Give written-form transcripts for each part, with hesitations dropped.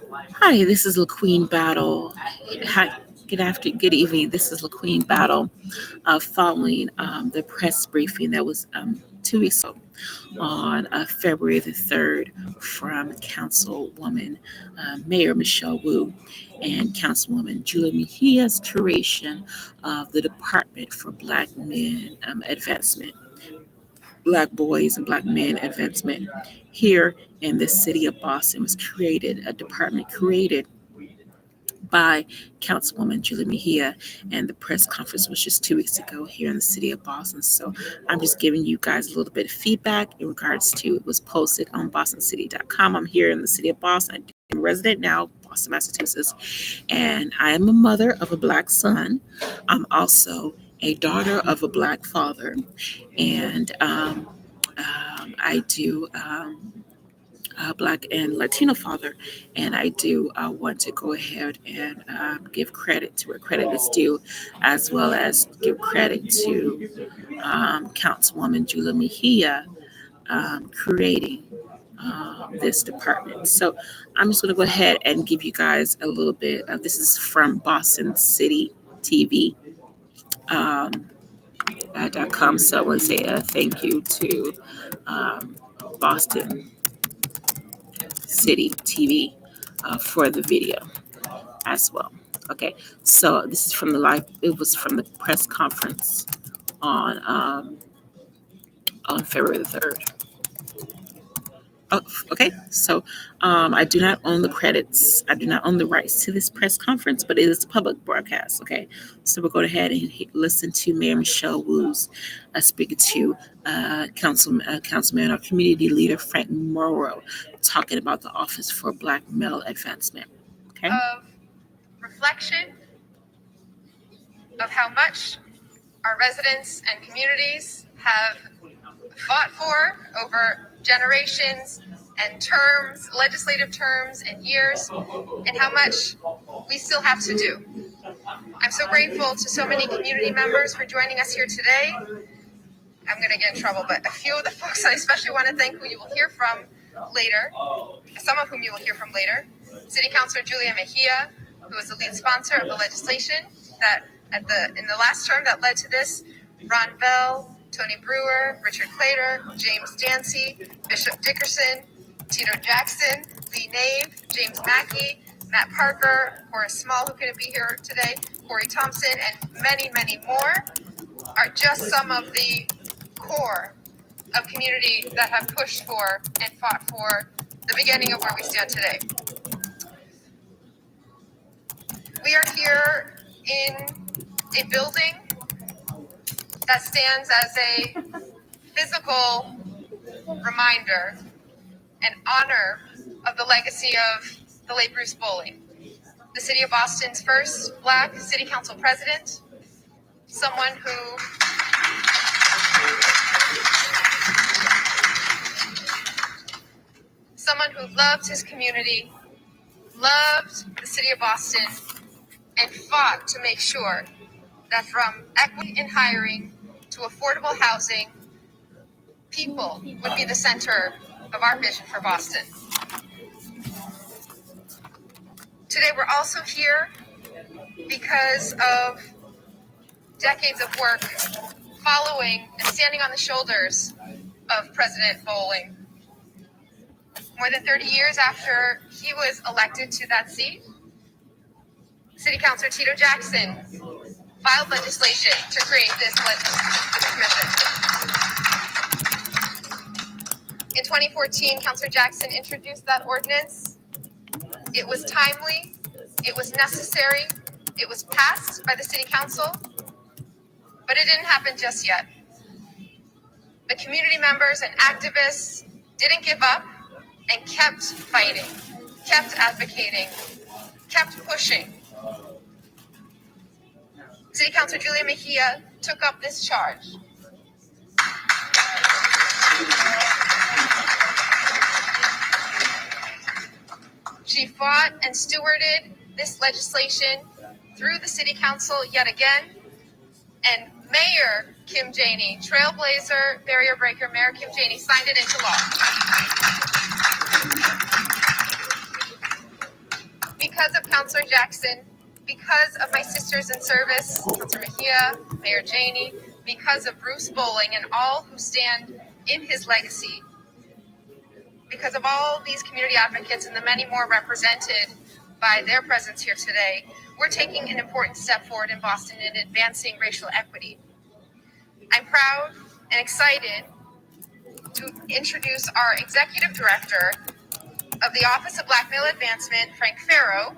Hi, this is LaQueen Battle. Hi, good evening. This is LaQueen Battle. Following the press briefing that was 2 weeks ago on February the 3rd from Councilwoman Mayor Michelle Wu and Councilwoman Julia Mejia's curation of the Department for Black Men Advancement, Black Boys and Black Men Advancement here in the city of Boston was created, a department created by Councilwoman Julia Mejia, and the press conference was just 2 weeks ago here in the city of Boston. So I'm just giving you guys a little bit of feedback in regards to it was posted on bostoncity.com. I'm here in the city of Boston. I'm a resident now, Boston, Massachusetts, and I am a mother of a Black son. I'm also a daughter of a Black father, and I do. Black and Latino father, and I do want to go ahead and give credit to where credit is due, as well as give credit to Councilwoman Julia Mejia creating this department. So I'm just going to go ahead and give you guys a little bit of this is from Boston City TV. .com. So I want to say thank you to Boston City TV for the video as well. Okay, so this is from the live. It was from the press conference on February the 3rd. Oh, okay, so I do not own the credits. I do not own the rights to this press conference, but it is a public broadcast. Okay, so we'll go ahead and listen to Mayor Michelle Wu's speaking to Councilman or Community Leader Frank Morrow talking about the Office for Black Male Advancement. Okay. Of reflection of how much our residents and communities have fought for over generations and terms, legislative terms and years, and how much we still have to do. I'm so grateful to so many community members for joining us here today. I'm going to get in trouble, but a few of the folks I especially want to thank who you will hear from later, some of whom you will hear from later. City Councilor Julia Mejia, who is the lead sponsor of the legislation that in the last term that led to this, Ron Bell, Tony Brewer, Richard Clater, James Dancy, Bishop Dickerson, Tito Jackson, Lee Nave, James Mackey, Matt Parker, Horace Small, who couldn't be here today, Corey Thompson, and many, many more are just some of the core of community that have pushed for and fought for the beginning of where we stand today. We are here in a building that stands as a physical reminder and honor of the legacy of the late Bruce Bowling, the City of Boston's first Black City Council president, someone who loved his community, loved the City of Boston, and fought to make sure that from equity in hiring to affordable housing, people would be the center of our vision for Boston. Today we're also here because of decades of work following and standing on the shoulders of President Bowling. More than 30 years after he was elected to that seat, City Councilor Tito Jackson filed legislation to create this commission. In 2014, Councilor Jackson introduced that ordinance. It was timely, it was necessary, it was passed by the City Council, but it didn't happen just yet. The community members and activists didn't give up and kept fighting, kept advocating, kept pushing. City Councilor Julia Mejia took up this charge. She fought and stewarded this legislation through the City Council yet again, and Mayor Kim Janey, trailblazer, barrier breaker, Mayor Kim Janey signed it into law. because of Councillor Jackson, because of my sisters in service, Councillor Mejia, Mayor Janey, because of Bruce Bowling and all who stand in his legacy, because of all these community advocates and the many more represented by their presence here today, we're taking an important step forward in Boston in advancing racial equity. I'm proud and excited to introduce our Executive Director of the Office of Black Male Advancement, Frank Farrow.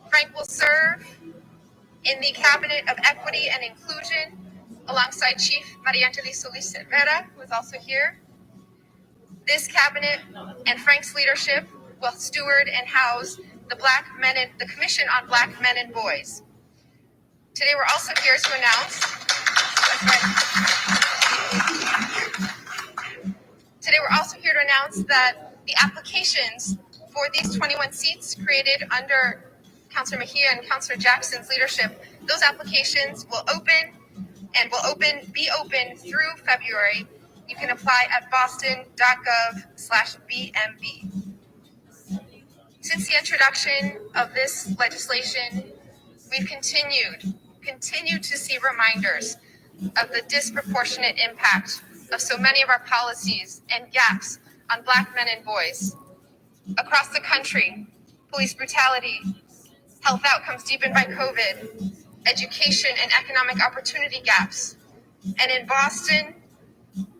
Frank will serve in the Cabinet of Equity and Inclusion alongside Chief Mariangeli Solis Herrera, who is also here. This cabinet and Frank's leadership will steward and house the Commission on Black Men and Boys. Today we're also here to announce that the applications for these 21 seats created under Councillor Mejia and Councillor Jackson's leadership, those applications will be open through February. You can apply at boston.gov/BMB. Since the introduction of this legislation, we've continued to see reminders of the disproportionate impact of so many of our policies and gaps on Black men and boys. Across the country, police brutality, health outcomes deepened by COVID, education and economic opportunity gaps. And in Boston,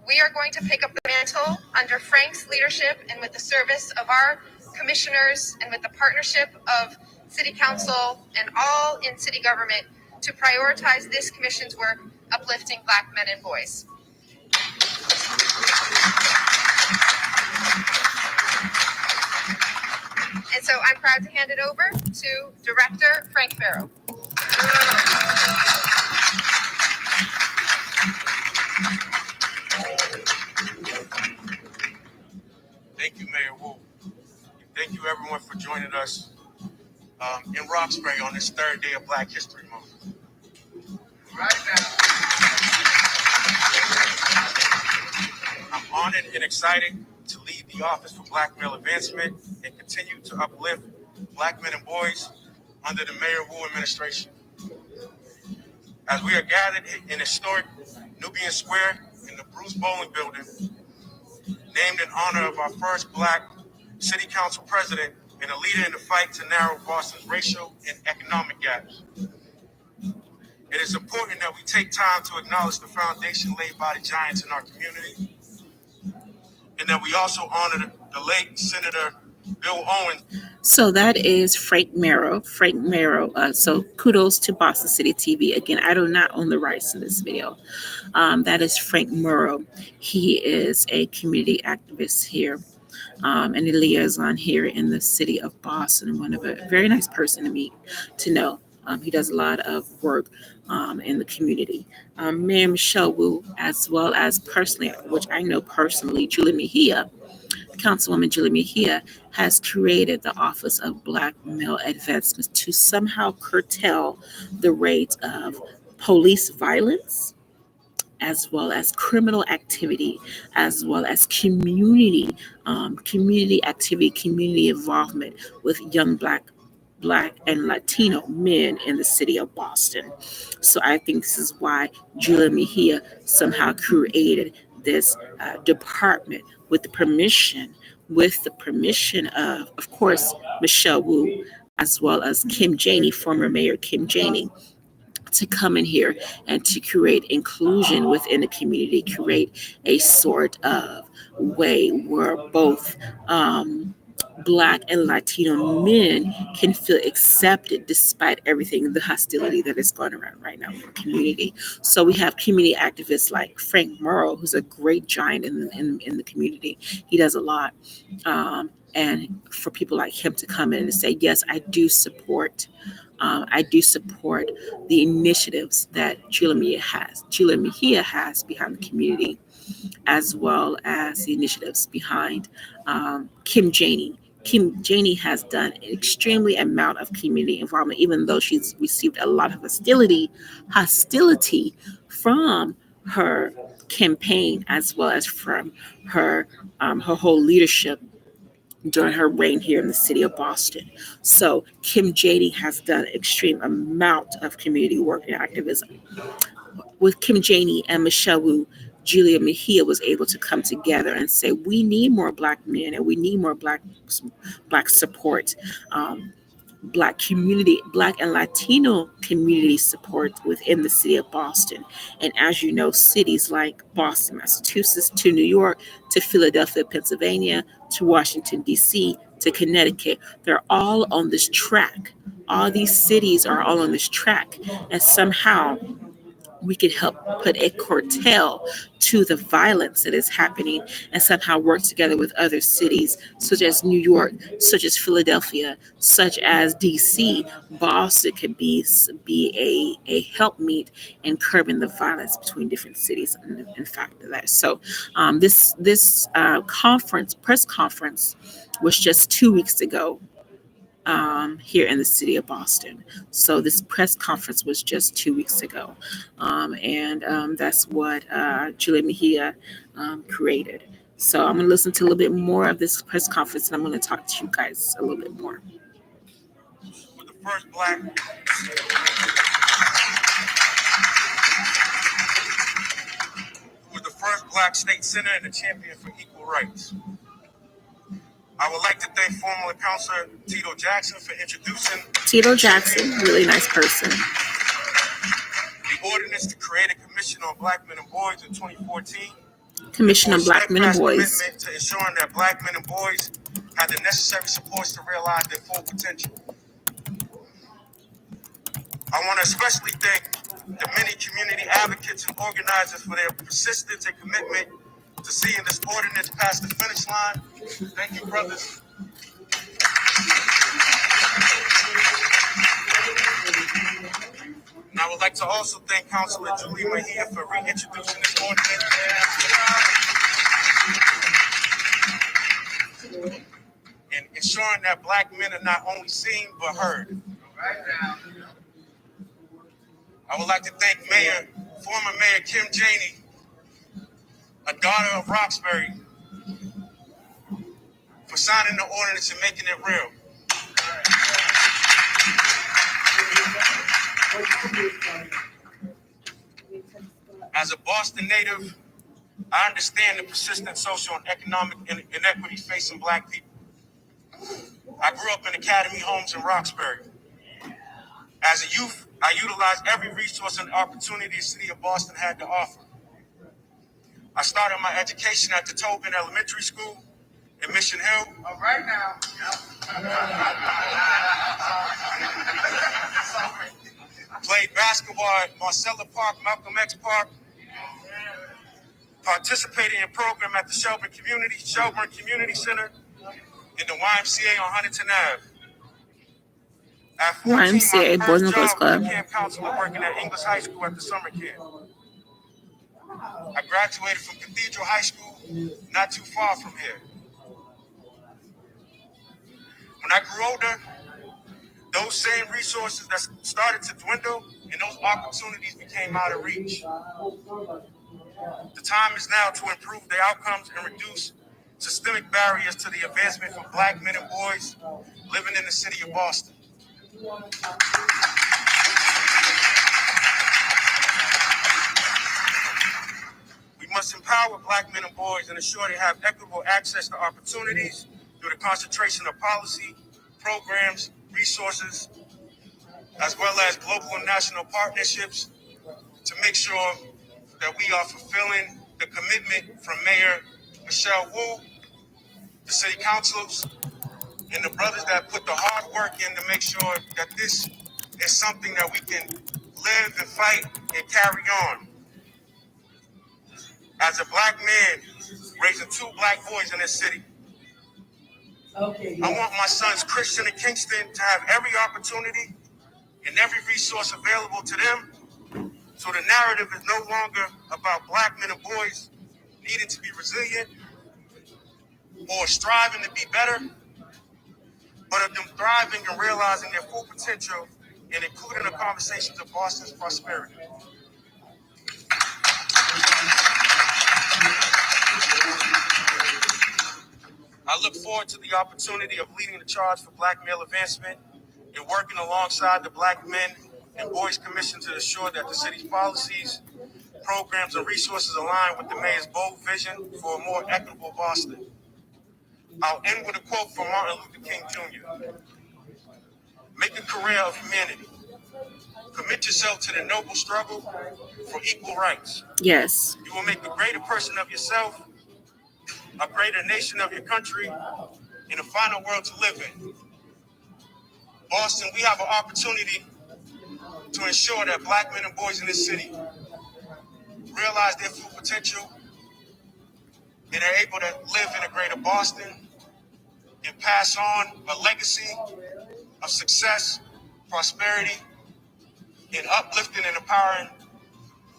we are going to pick up the mantle under Frank's leadership and with the service of our commissioners and with the partnership of City Council and all in city government to prioritize this commission's work uplifting Black men and boys. And so I'm proud to hand it over to Director Frank Farrow. Thank you, Mayor Wu. Thank you, everyone, for joining us in Roxbury on this third day of Black History Month. Right now. I'm honored and excited to lead the Office for Black Male Advancement and continue to uplift Black men and boys under the Mayor Wu administration. As we are gathered in historic Nubian Square in the Bruce Bowling Building, named in honor of our first Black City Council President and a leader in the fight to narrow Boston's racial and economic gaps. It is important that we take time to acknowledge the foundation laid by the giants in our community, and that we also honor the late Senator Bill Owens. So that is Frank Merrow. So kudos to Boston City TV. Again, I do not own the rights to this video. That is Frank Merrow. He is a community activist here and a liaison here in the city of Boston. One of a very nice person to meet, to know. He does a lot of work in the community. Mayor Michelle Wu, as well as personally, which I know personally, Julie Mejia, Councilwoman Julie Mejia, has created the Office of Black Male Advancement to somehow curtail the rate of police violence, as well as criminal activity, as well as community activity, community involvement with young Black and Latino men in the city of Boston. So I think this is why Julia Mejia somehow created this department with the permission of course, Michelle Wu, as well as Kim Janey, former Mayor Kim Janey, to come in here and to create inclusion within the community, create a sort of way where both Black and Latino men can feel accepted despite everything, the hostility that is going around right now in the community. So we have community activists like Frank Merrow, who's a great giant in the community. He does a lot. And for people like him to come in and say, yes, I do support the initiatives that Julia Mejia has behind the community, as well as the initiatives behind Kim Janey Kim Janey has done an extremely amount of community involvement, even though she's received a lot of hostility from her campaign as well as from her her whole leadership during her reign here in the city of Boston. So Kim Janey has done an extreme amount of community work and activism. With Kim Janey and Michelle Wu, Julia Mejia was able to come together and say, we need more black men and we need more black support, black and Latino community support within the city of Boston. And as you know, cities like Boston, Massachusetts, to New York, to Philadelphia, Pennsylvania, to Washington, D.C., to Connecticut, they're all on this track. All these cities are all on this track. And somehow we could help put a curtail to the violence that is happening and somehow work together with other cities such as New York, such as Philadelphia, such as DC. Boston could be a helpmeet in curbing the violence between different cities. In fact, of that. So this press conference, was just 2 weeks ago here in the city of Boston. So this press conference was just 2 weeks ago, and that's what Julia Mejia created. So I'm going to listen to a little bit more of this press conference, and I'm going to talk to you guys a little bit more. With the first black state senator and a champion for equal rights. I would like to thank former Councilor Tito Jackson for introducing Tito Jackson, really nice person. The ordinance to create a commission on black men and boys in 2014. Commission on Black Men and Boys. Commitment to ensuring that black men and boys have the necessary supports to realize their full potential. I want to especially thank the many community advocates and organizers for their persistence and commitment to seeing this ordinance pass the finish line. Thank you, brothers. And I would like to also thank Councilor Julia Mejia for reintroducing this ordinance and ensuring that black men are not only seen but heard. I would like to thank former Mayor Kim Janey, a daughter of Roxbury, for signing the ordinance and making it real. As a Boston native, I understand the persistent social and economic inequities facing black people. I grew up in Academy homes in Roxbury. As a youth, I utilized every resource and opportunity the city of Boston had to offer. I started my education at the Tobin Elementary School in Mission Hill. All right now. Played basketball at Marcella Park, Malcolm X Park. Participated in a program at the Shelburne Community Center in the YMCA on Huntington Ave. At 14, YMCA, my Boys and first Girls job Club. was a camp counselor working at English High School at the summer camp. I graduated from Cathedral High School, not too far from here. When I grew older, those same resources that started to dwindle and those opportunities became out of reach. The time is now to improve the outcomes and reduce systemic barriers to the advancement for black men and boys living in the city of Boston. We must empower black men and boys and ensure they have equitable access to opportunities through the concentration of policy, programs, resources, as well as global and national partnerships to make sure that we are fulfilling the commitment from Mayor Michelle Wu, the city councilors, and the brothers that put the hard work in to make sure that this is something that we can live and fight and carry on. As a black man raising two black boys in this city, I want my sons, Christian and Kingston, to have every opportunity and every resource available to them, so the narrative is no longer about black men and boys needing to be resilient or striving to be better, but of them thriving and realizing their full potential and including the conversations of Boston's prosperity. I look forward to the opportunity of leading the charge for Black male advancement and working alongside the Black Men and Boys Commission to ensure that the city's policies, programs, and resources align with the mayor's bold vision for a more equitable Boston. I'll end with a quote from Martin Luther King Jr. Make a career of humanity. Commit yourself to the noble struggle for equal rights. Yes. You will make a greater person of yourself, a greater nation of your country, and a finer world to live in. Boston, we have an opportunity to ensure that Black men and boys in this city realize their full potential and are able to live in a greater Boston and pass on a legacy of success, prosperity, and uplifting and empowering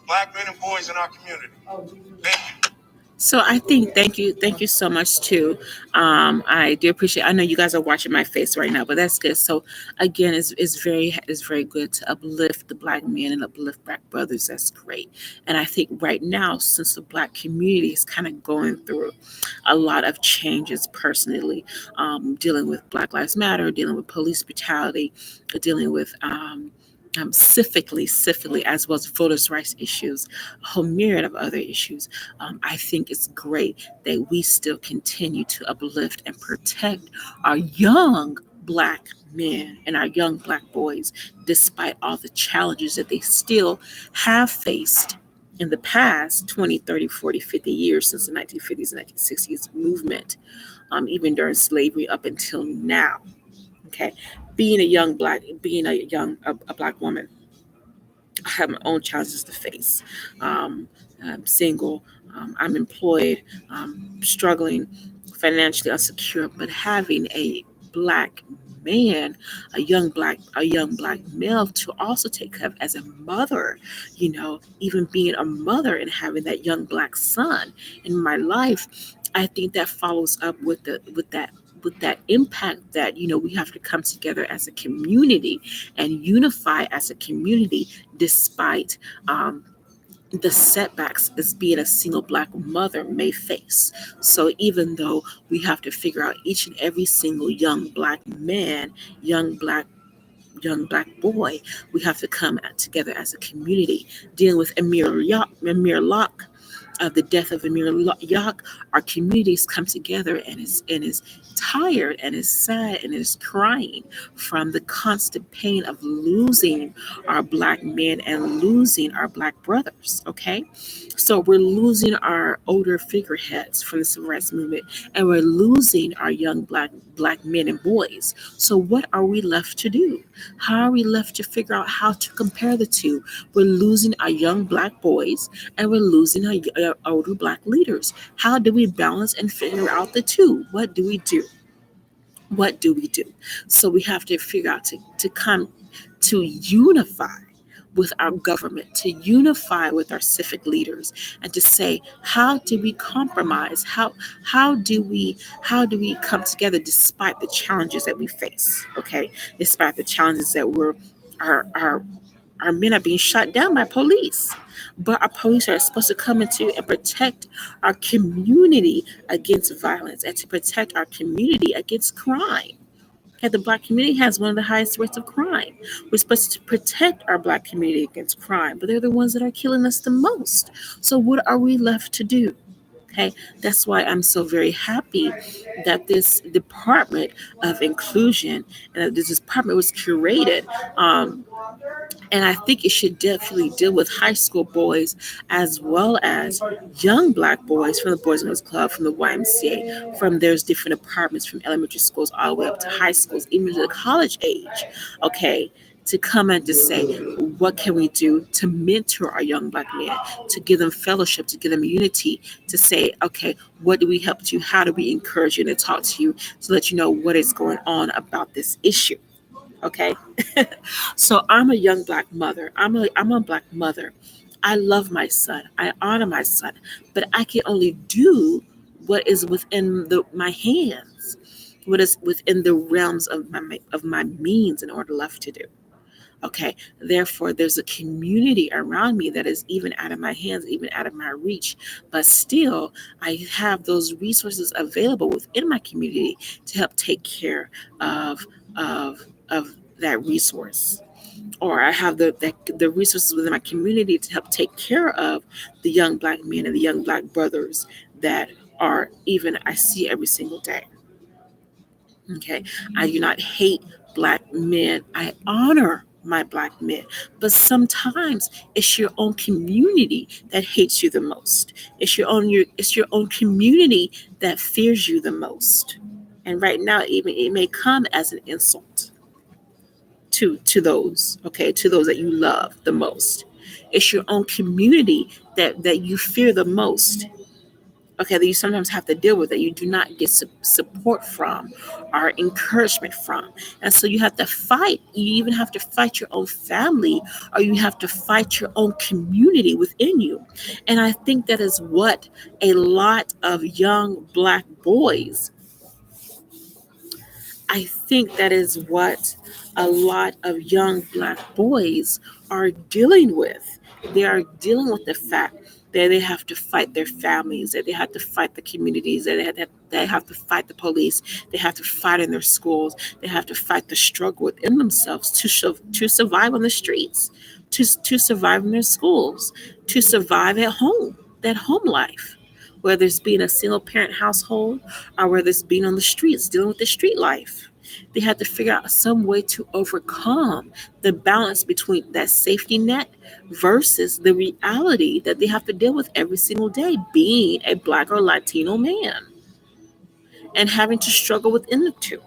Black men and boys in our community. Thank you. So I think thank you so much too. I do appreciate. I know you guys are watching my face right now, but that's good. So again, it's very good to uplift the Black men and uplift Black brothers. That's great. And I think right now, since the Black community is kind of going through a lot of changes personally, dealing with Black Lives Matter, dealing with police brutality, dealing with civically, as well as voters' rights issues, a whole myriad of other issues. I think it's great that we still continue to uplift and protect our young Black men and our young Black boys, despite all the challenges that they still have faced in the past 20, 30, 40, 50 years since the 1950s and 1960s movement, even during slavery up until now. Okay, being a Black woman, I have my own challenges to face. I'm single, I'm employed, struggling, financially insecure, but having a Black man, a young Black male to also take care of as a mother, even being a mother and having that young Black son in my life, I think that follows up with that impact that we have to come together as a community and unify as a community despite the setbacks as being a single Black mother may face. So even though we have to figure out each and every single young Black man, young Black boy, we have to come together as a community. Dealing with Amir Locke, the death of Amir Locke, our communities come together and is tired and is sad and is crying from the constant pain of losing our Black men and losing our Black brothers. Okay, so we're losing our older figureheads from the civil rights movement, and we're losing our young Black men and boys. So what are we left to do? How are we left to figure out how to compare the two? We're losing our young Black boys and we're losing our older Black leaders. How do we balance and figure out the two? What do we do? What do we do? So we have to figure out to come to unify with our government, to unify with our civic leaders, and to say, how do we compromise? How do we come together despite the challenges that we face? Okay, despite the challenges that our men are being shot down by police. But our police are supposed to come into and protect our community against violence and to protect our community against crime. Okay, the Black community has one of the highest rates of crime. We're supposed to protect our Black community against crime, but they're the ones that are killing us the most. So what are we left to do? Okay, that's why I'm so very happy that this Department of Inclusion and that this department was curated. And I think it should definitely deal with high school boys as well as young Black boys from the Boys and Girls Club, from the YMCA, from there's different departments from elementary schools all the way up to high schools, even to the college age. Okay, to come and to say, what can we do to mentor our young Black men, to give them fellowship, to give them unity, to say, okay, what do we help you? How do we encourage you and to talk to you to let you know what is going on about this issue? Okay. So I'm a young Black mother. I'm a Black mother. I love my son. I honor my son, but I can only do what is within my hands. what is within the realms of my means in order left to do. Okay, therefore, there's a community around me that is even out of my hands, even out of my reach. But still, I have those resources available within my community to help take care of of of that resource. Or I have the resources within my community to help take care of the young black men and the young black brothers that are even I see every single day. Okay. I do not hate black men. I honor my black men. But sometimes it's your own community that hates you the most. It's your own community that fears you the most. And right now even it may come as an insult to those, okay, to those that you love the most. It's your own community that you fear the most, okay, that you sometimes have to deal with, that you do not get support from or encouragement from. And so you have to fight. You even have to fight your own family, or you have to fight your own community within you. And I think that is what a lot of young black boys, I think that is what a lot of young black boys are dealing with. They are dealing with the fact that they have to fight their families, that they have to fight the communities, they have to fight the police, they have to fight in their schools, they have to fight the struggle within themselves to survive on the streets, to survive in their schools, to survive at home, that home life. Whether it's being a single parent household or whether it's being on the streets, dealing with the street life. They have to figure out some way to overcome the balance between that safety net versus the reality that they have to deal with every single day, being a black or Latino man and having to struggle within the two.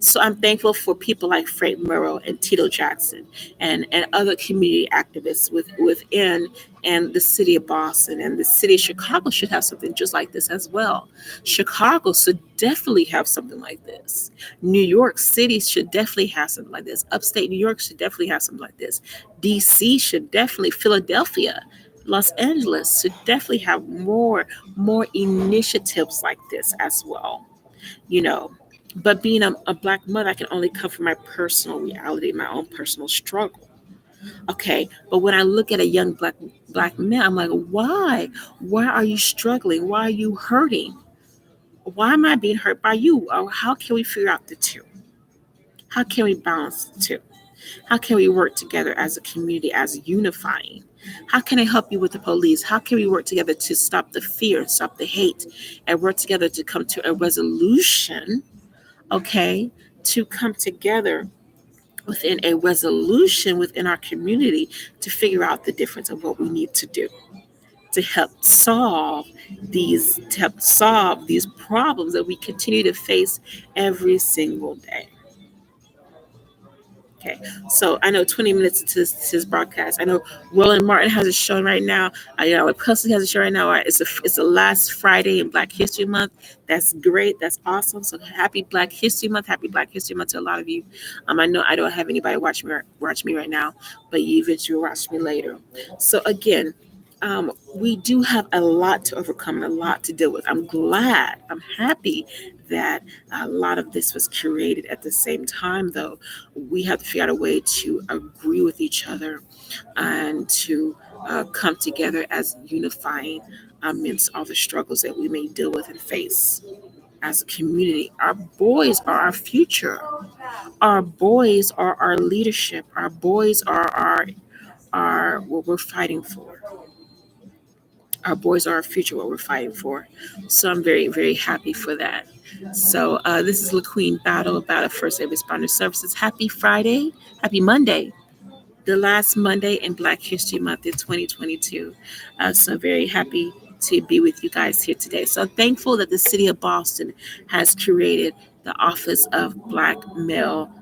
So I'm thankful for people like Frank Murrow and Tito Jackson and other community activists within and the city of Boston and the city of Chicago should have something just like this as well. Chicago should definitely have something like this. New York City should definitely have something like this. Upstate New York should definitely have something like this. DC should definitely, Philadelphia, Los Angeles should definitely have more initiatives like this as well, you know. But being a black mother, I can only come from my personal reality, my own personal struggle. Okay, but when I look at a young black man, I'm like, why? Why are you struggling? Why are you hurting? Why am I being hurt by you? Or how can we figure out the two? How can we balance the two? How can we work together as a community, as unifying? How can I help you with the police? How can we work together to stop the fear, stop the hate, and work together to come to a resolution, okay, to come together within a resolution within our community to figure out the difference of what we need to do to help solve these problems that we continue to face every single day. Okay, so I know 20 minutes into his broadcast. I know Roland Martin has a show right now. I know Presley has a show right now. It's the last Friday in Black History Month. That's great. That's awesome. So happy Black History Month. Happy Black History Month to a lot of you. I know I don't have anybody watch me right now, but you eventually watch me later. So again, we do have a lot to overcome and a lot to deal with. I'm happy that a lot of this was curated at the same time, though. We have to figure out a way to agree with each other and to come together as unifying amidst all the struggles that we may deal with and face as a community. Our boys are our future. Our boys are our leadership. Our boys are our what we're fighting for. Our boys are our future, what we're fighting for. So I'm very, very happy for that. So this is LaQueen Battle First Aid Responder Services. Happy Friday, happy Monday, the last Monday in Black History Month in 2022. So very happy to be with you guys here today. So thankful that the city of Boston has created the Office of Black Male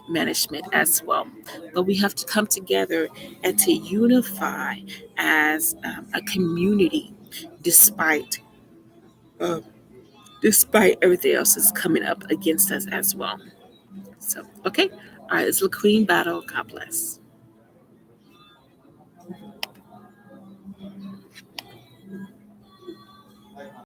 Management as well. But we have to come together and to unify as a community despite uh, despite everything else that's coming up against us as well. So, okay. All right, it's LaQueen Battle. God bless.